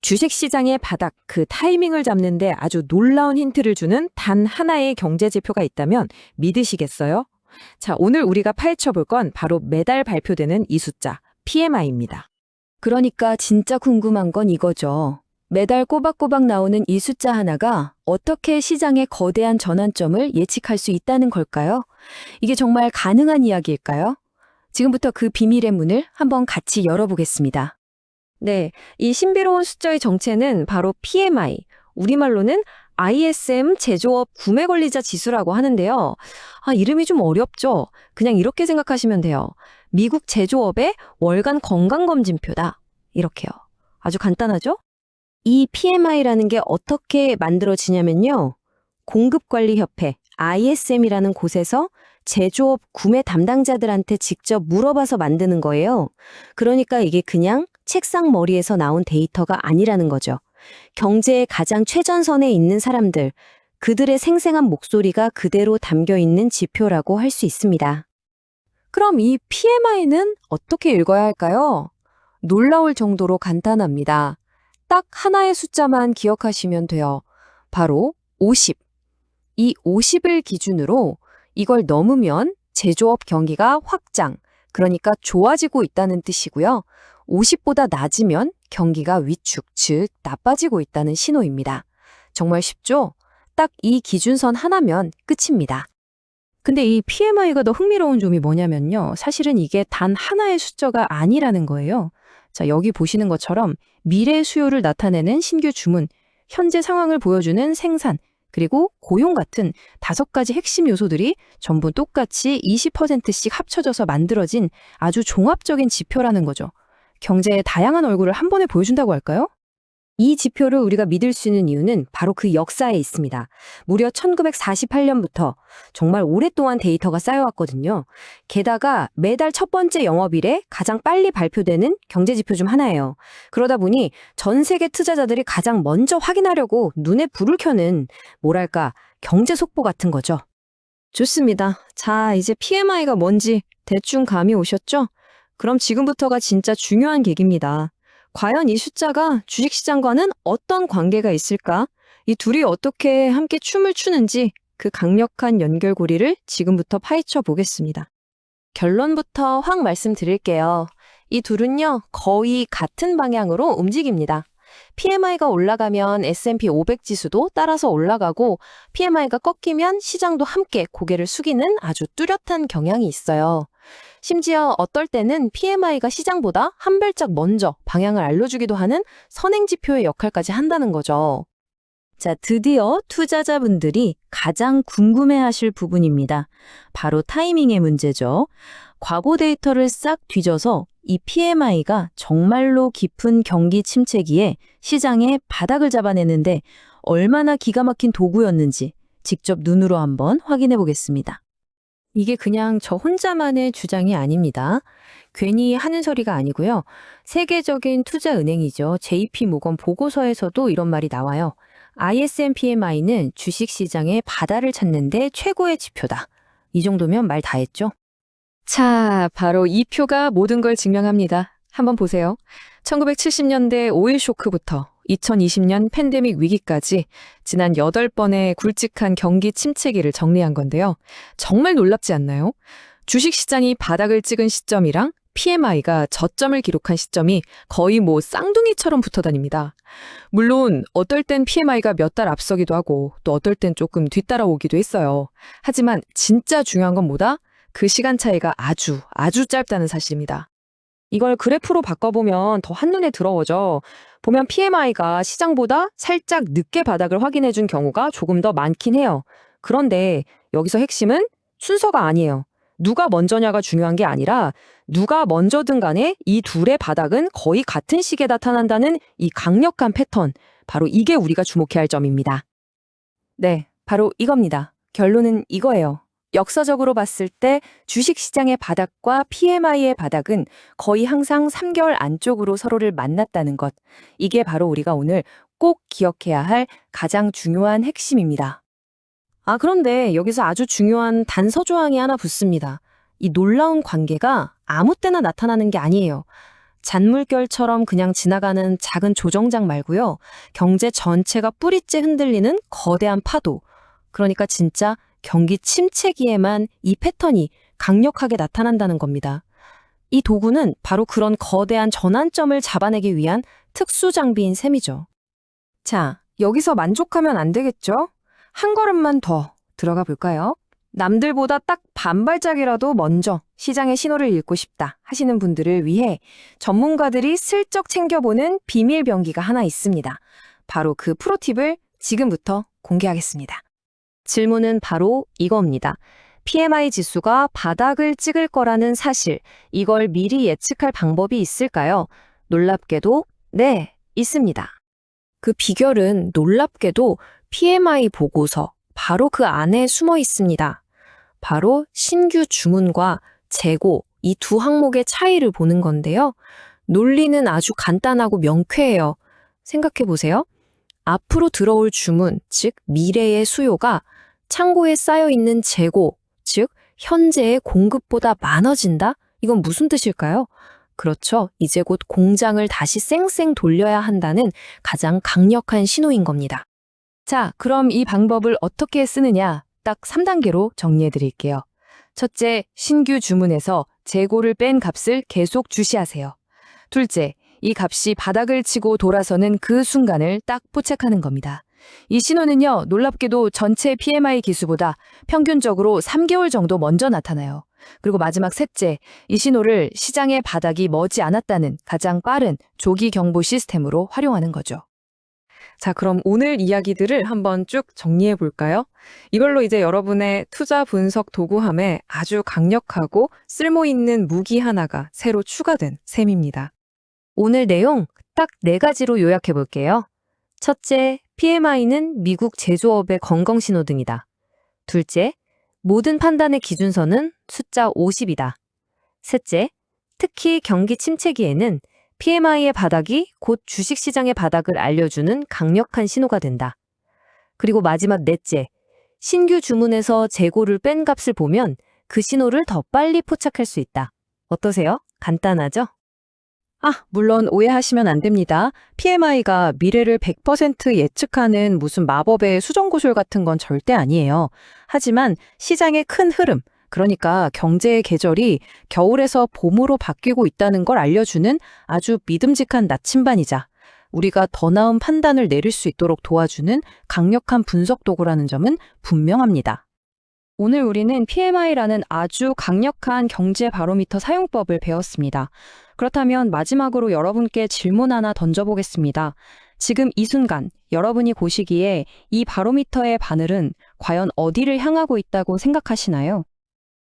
주식시장의 바닥, 그 타이밍을 잡는데 아주 놀라운 힌트를 주는 단 하나의 경제 지표가 있다면 믿으시겠어요? 자, 오늘 우리가 파헤쳐 볼 건 바로 매달 발표되는 이 숫자, PMI입니다. 그러니까 진짜 궁금한 건 이거죠. 매달 꼬박꼬박 나오는 이 숫자 하나가 어떻게 시장의 거대한 전환점을 예측할 수 있다는 걸까요? 이게 정말 가능한 이야기일까요? 지금부터 그 비밀의 문을 한번 같이 열어보겠습니다. 네, 이 신비로운 숫자의 정체는 바로 PMI, 우리말로는 ISM 제조업 구매 권리자 지수라고 하는데요. 이름이 좀 어렵죠? 그냥 이렇게 생각하시면 돼요. 미국 제조업의 월간 건강검진표다. 이렇게요. 아주 간단하죠? 이 PMI라는 게 어떻게 만들어지냐면요. 공급관리협회, ISM이라는 곳에서 제조업 구매 담당자들한테 직접 물어봐서 만드는 거예요. 그러니까 이게 그냥 책상 머리에서 나온 데이터가 아니라는 거죠. 경제의 가장 최전선에 있는 사람들, 그들의 생생한 목소리가 그대로 담겨 있는 지표라고 할 수 있습니다. 그럼 이 PMI는 어떻게 읽어야 할까요? 놀라울 정도로 간단합니다. 딱 하나의 숫자만 기억하시면 돼요. 바로 50. 이 50을 기준으로 이걸 넘으면 제조업 경기가 확장, 그러니까 좋아지고 있다는 뜻이고요. 50보다 낮으면 경기가 위축, 즉 나빠지고 있다는 신호입니다. 정말 쉽죠? 딱 이 기준선 하나면 끝입니다. 근데 이 PMI가 더 흥미로운 점이 뭐냐면요. 사실은 이게 단 하나의 숫자가 아니라는 거예요. 자, 여기 보시는 것처럼 미래 수요를 나타내는 신규 주문, 현재 상황을 보여주는 생산, 그리고 고용 같은 5가지 핵심 요소들이 전부 똑같이 20%씩 합쳐져서 만들어진 아주 종합적인 지표라는 거죠. 경제의 다양한 얼굴을 한 번에 보여준다고 할까요? 이 지표를 우리가 믿을 수 있는 이유는 바로 그 역사에 있습니다. 무려 1948년부터 정말 오랫동안 데이터가 쌓여왔거든요. 게다가 매달 첫 번째 영업일에 가장 빨리 발표되는 경제 지표 중 하나예요. 그러다 보니 전 세계 투자자들이 가장 먼저 확인하려고 눈에 불을 켜는 뭐랄까 경제 속보 같은 거죠. 좋습니다. 자, 이제 PMI가 뭔지 대충 감이 오셨죠? 그럼 지금부터가 진짜 중요한 계기입니다. 과연 이 숫자가 주식시장과는 어떤 관계가 있을까? 이 둘이 어떻게 함께 춤을 추는지 그 강력한 연결고리를 지금부터 파헤쳐 보겠습니다. 결론부터 확 말씀드릴게요. 이 둘은요, 거의 같은 방향으로 움직입니다. PMI가 올라가면 S&P 500 지수도 따라서 올라가고 PMI가 꺾이면 시장도 함께 고개를 숙이는 아주 뚜렷한 경향이 있어요. 심지어 어떨 때는 PMI가 시장보다 한 발짝 먼저 방향을 알려주기도 하는 선행지표의 역할까지 한다는 거죠. 자, 드디어 투자자분들이 가장 궁금해하실 부분입니다. 바로 타이밍의 문제죠. 과거 데이터를 싹 뒤져서 이 PMI가 정말로 깊은 경기 침체기에 시장의 바닥을 잡아내는데 얼마나 기가 막힌 도구였는지 직접 눈으로 한번 확인해 보겠습니다. 이게 그냥 저 혼자만의 주장이 아닙니다. 괜히 하는 소리가 아니고요. 세계적인 투자은행이죠. JP모건 보고서에서도 이런 말이 나와요. ISM PMI는 주식시장의 바다를 찾는데 최고의 지표다. 이 정도면 말 다 했죠? 자, 바로 이 표가 모든 걸 증명합니다. 한번 보세요. 1970년대 오일 쇼크부터 2020년 팬데믹 위기까지 지난 8번의 굵직한 경기 침체기를 정리한 건데요. 정말 놀랍지 않나요? 주식시장이 바닥을 찍은 시점이랑 PMI가 저점을 기록한 시점이 거의 쌍둥이처럼 붙어 다닙니다. 물론 어떨 땐 PMI가 몇 달 앞서기도 하고 또 어떨 땐 조금 뒤따라오기도 했어요. 하지만 진짜 중요한 건 뭐다? 그 시간 차이가 아주 짧다는 사실입니다. 이걸 그래프로 바꿔보면 더 한눈에 들어오죠. 보면 PMI가 시장보다 살짝 늦게 바닥을 확인해준 경우가 조금 더 많긴 해요. 그런데 여기서 핵심은 순서가 아니에요. 누가 먼저냐가 중요한 게 아니라 누가 먼저든 간에 이 둘의 바닥은 거의 같은 시기에 나타난다는 이 강력한 패턴, 바로 이게 우리가 주목해야 할 점입니다. 네, 바로 이겁니다. 결론은 이거예요. 역사적으로 봤을 때 주식시장의 바닥과 PMI의 바닥은 거의 항상 3개월 안쪽으로 서로를 만났다는 것. 이게 바로 우리가 오늘 꼭 기억해야 할 가장 중요한 핵심입니다. 그런데 여기서 아주 중요한 단서 조항이 하나 붙습니다. 이 놀라운 관계가 아무 때나 나타나는 게 아니에요. 잔물결처럼 그냥 지나가는 작은 조정장 말고요. 경제 전체가 뿌리째 흔들리는 거대한 파도. 그러니까 진짜 경기 침체기에만 이 패턴이 강력하게 나타난다는 겁니다. 이 도구는 바로 그런 거대한 전환점을 잡아내기 위한 특수 장비인 셈이죠. 자, 여기서 만족하면 안 되겠죠? 한 걸음만 더 들어가 볼까요? 남들보다 딱 반발짝이라도 먼저 시장의 신호를 읽고 싶다 하시는 분들을 위해 전문가들이 슬쩍 챙겨보는 비밀 병기가 하나 있습니다. 바로 그 프로팁을 지금부터 공개하겠습니다. 질문은 바로 이겁니다. PMI 지수가 바닥을 찍을 거라는 사실, 이걸 미리 예측할 방법이 있을까요? 놀랍게도 네, 있습니다. 그 비결은 놀랍게도 PMI 보고서, 바로 그 안에 숨어 있습니다. 바로 신규 주문과 재고, 이 두 항목의 차이를 보는 건데요. 논리는 아주 간단하고 명쾌해요. 생각해 보세요. 앞으로 들어올 주문, 즉 미래의 수요가 창고에 쌓여 있는 재고, 즉 현재의 공급보다 많아진다? 이건 무슨 뜻일까요? 그렇죠. 이제 곧 공장을 다시 쌩쌩 돌려야 한다는 가장 강력한 신호인 겁니다. 자, 그럼 이 방법을 어떻게 쓰느냐? 딱 3단계로 정리해 드릴게요. 첫째, 신규 주문에서 재고를 뺀 값을 계속 주시하세요. 둘째, 이 값이 바닥을 치고 돌아서는 그 순간을 딱 포착하는 겁니다. 이 신호는요, 놀랍게도 전체 PMI 기수보다 평균적으로 3개월 정도 먼저 나타나요. 그리고 마지막 셋째, 이 신호를 시장의 바닥이 머지 않았다는 가장 빠른 조기 경보 시스템으로 활용하는 거죠. 자, 그럼 오늘 이야기들을 한번 쭉 정리해 볼까요? 이걸로 이제 여러분의 투자 분석 도구함에 아주 강력하고 쓸모있는 무기 하나가 새로 추가된 셈입니다. 오늘 내용 딱 4가지로 요약해 볼게요. 첫째, PMI는 미국 제조업의 건강 신호등이다. 둘째, 모든 판단의 기준선은 숫자 50이다. 셋째, 특히 경기 침체기에는 PMI의 바닥이 곧 주식시장의 바닥을 알려주는 강력한 신호가 된다. 그리고 마지막 넷째, 신규 주문에서 재고를 뺀 값을 보면 그 신호를 더 빨리 포착할 수 있다. 어떠세요? 간단하죠? 물론 오해하시면 안 됩니다. PMI가 미래를 100% 예측하는 무슨 마법의 수정구술 같은 건 절대 아니에요. 하지만 시장의 큰 흐름, 그러니까 경제의 계절이 겨울에서 봄으로 바뀌고 있다는 걸 알려주는 아주 믿음직한 나침반이자 우리가 더 나은 판단을 내릴 수 있도록 도와주는 강력한 분석 도구라는 점은 분명합니다. 오늘 우리는 PMI라는 아주 강력한 경제 바로미터 사용법을 배웠습니다. 그렇다면 마지막으로 여러분께 질문 하나 던져보겠습니다. 지금 이 순간 여러분이 보시기에 이 바로미터의 바늘은 과연 어디를 향하고 있다고 생각하시나요?